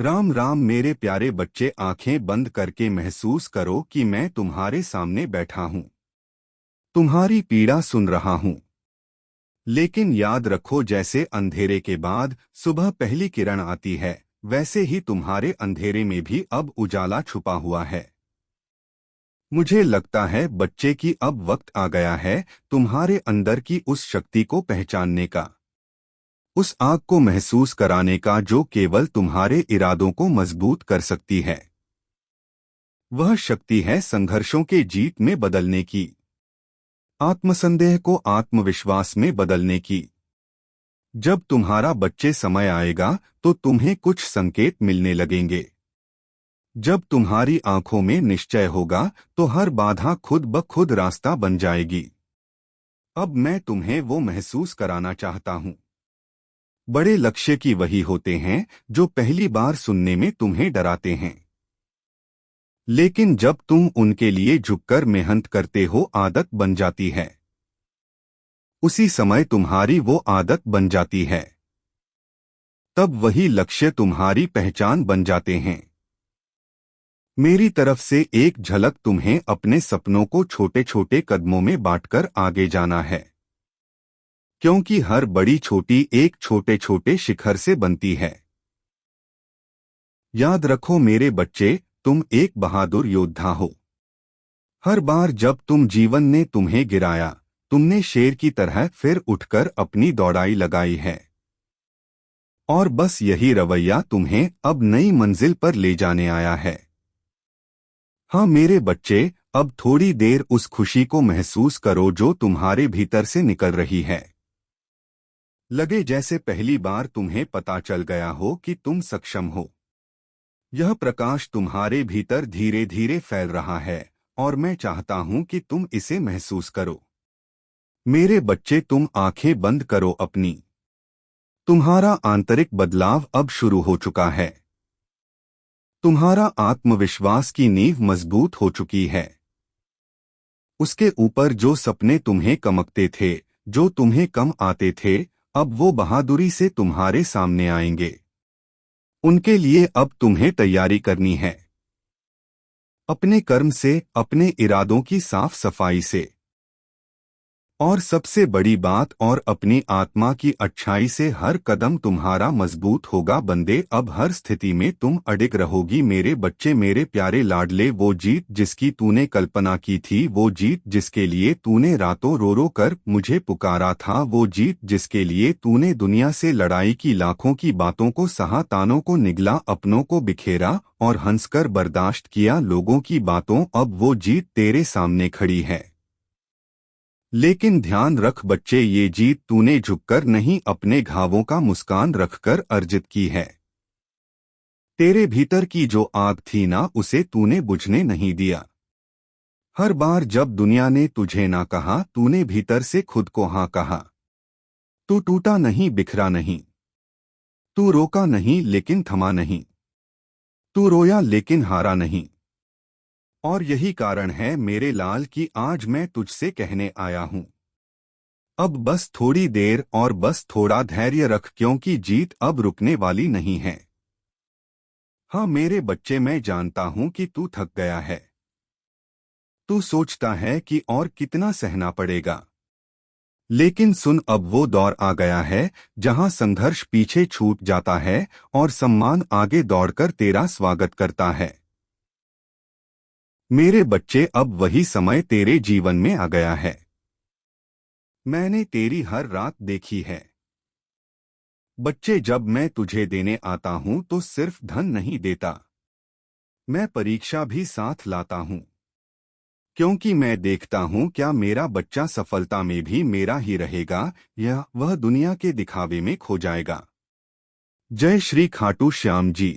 राम राम मेरे प्यारे बच्चे, आंखें बंद करके महसूस करो कि मैं तुम्हारे सामने बैठा हूँ। तुम्हारी पीड़ा सुन रहा हूँ। लेकिन याद रखो, जैसे अंधेरे के बाद सुबह पहली किरण आती है, वैसे ही तुम्हारे अंधेरे में भी अब उजाला छुपा हुआ है। मुझे लगता है बच्चे कि अब वक्त आ गया है तुम्हारे अंदर की उस शक्ति को पहचानने का, उस आग को महसूस कराने का जो केवल तुम्हारे इरादों को मजबूत कर सकती है। वह शक्ति है संघर्षों के जीत में बदलने की, आत्मसंदेह को आत्मविश्वास में बदलने की। जब तुम्हारा बच्चे समय आएगा तो तुम्हें कुछ संकेत मिलने लगेंगे। जब तुम्हारी आंखों में निश्चय होगा तो हर बाधा खुद ब खुद रास्ता बन जाएगी। अब मैं तुम्हें वो महसूस कराना चाहता हूँ। बड़े लक्ष्य की वही होते हैं जो पहली बार सुनने में तुम्हें डराते हैं, लेकिन जब तुम उनके लिए झुककर मेहनत करते हो आदत बन जाती है। उसी समय तुम्हारी वो आदत बन जाती है, तब वही लक्ष्य तुम्हारी पहचान बन जाते हैं। मेरी तरफ से एक झलक, तुम्हें अपने सपनों को छोटे छोटे कदमों में बांटकर आगे जाना है, क्योंकि हर बड़ी छोटी एक छोटे छोटे शिखर से बनती है। याद रखो मेरे बच्चे, तुम एक बहादुर योद्धा हो। हर बार जब जीवन ने तुम्हें गिराया, तुमने शेर की तरह फिर उठकर अपनी दौड़ाई लगाई है। और बस यही रवैया तुम्हें अब नई मंजिल पर ले जाने आया है। हाँ मेरे बच्चे, अब थोड़ी देर उस खुशी को महसूस करो जो तुम्हारे भीतर से निकल रही है। लगे जैसे पहली बार तुम्हें पता चल गया हो कि तुम सक्षम हो। यह प्रकाश तुम्हारे भीतर धीरे धीरे फैल रहा है और मैं चाहता हूं कि तुम इसे महसूस करो। मेरे बच्चे, तुम आंखें बंद करो अपनी। तुम्हारा आंतरिक बदलाव अब शुरू हो चुका है। तुम्हारा आत्मविश्वास की नींव मजबूत हो चुकी है। उसके ऊपर जो सपने तुम्हें कमकते थे, जो तुम्हें कम आते थे, अब वो बहादुरी से तुम्हारे सामने आएंगे। उनके लिए अब तुम्हें तैयारी करनी है, अपने कर्म से, अपने इरादों की साफ सफाई से, और सबसे बड़ी बात, और अपनी आत्मा की अच्छाई से। हर कदम तुम्हारा मजबूत होगा बंदे। अब हर स्थिति में तुम अडिग रहोगी मेरे बच्चे, मेरे प्यारे लाडले। वो जीत जिसकी तूने कल्पना की थी, वो जीत जिसके लिए तूने रातों रो रो कर मुझे पुकारा था, वो जीत जिसके लिए तूने दुनिया से लड़ाई की, लाखों की बातों को सहा, तानों को निगला, अपनों को बिखेरा और हंसकर बर्दाश्त किया लोगों की बातों। अब वो जीत तेरे सामने खड़ी है। लेकिन ध्यान रख बच्चे, ये जीत तूने झुककर नहीं, अपने घावों का मुस्कान रखकर अर्जित की है। तेरे भीतर की जो आग थी ना, उसे तूने बुझने नहीं दिया। हर बार जब दुनिया ने तुझे ना कहा, तूने भीतर से खुद को हाँ कहा। तू टूटा नहीं, बिखरा नहीं। तू रोका नहीं लेकिन थमा नहीं। तू रोया लेकिन हारा नहीं। और यही कारण है मेरे लाल कि आज मैं तुझसे कहने आया हूं, अब बस थोड़ी देर और बस थोड़ा धैर्य रख, क्योंकि जीत अब रुकने वाली नहीं है। हाँ मेरे बच्चे, मैं जानता हूं कि तू थक गया है। तू सोचता है कि और कितना सहना पड़ेगा। लेकिन सुन, अब वो दौर आ गया है जहां संघर्ष पीछे छूट जाता है और सम्मान आगे दौड़कर तेरा स्वागत करता है। मेरे बच्चे, अब वही समय तेरे जीवन में आ गया है। मैंने तेरी हर रात देखी है। बच्चे, जब मैं तुझे देने आता हूं तो सिर्फ धन नहीं देता, मैं परीक्षा भी साथ लाता हूं, क्योंकि मैं देखता हूं क्या मेरा बच्चा सफलता में भी मेरा ही रहेगा या वह दुनिया के दिखावे में खो जाएगा। जय श्री खाटू श्याम जी।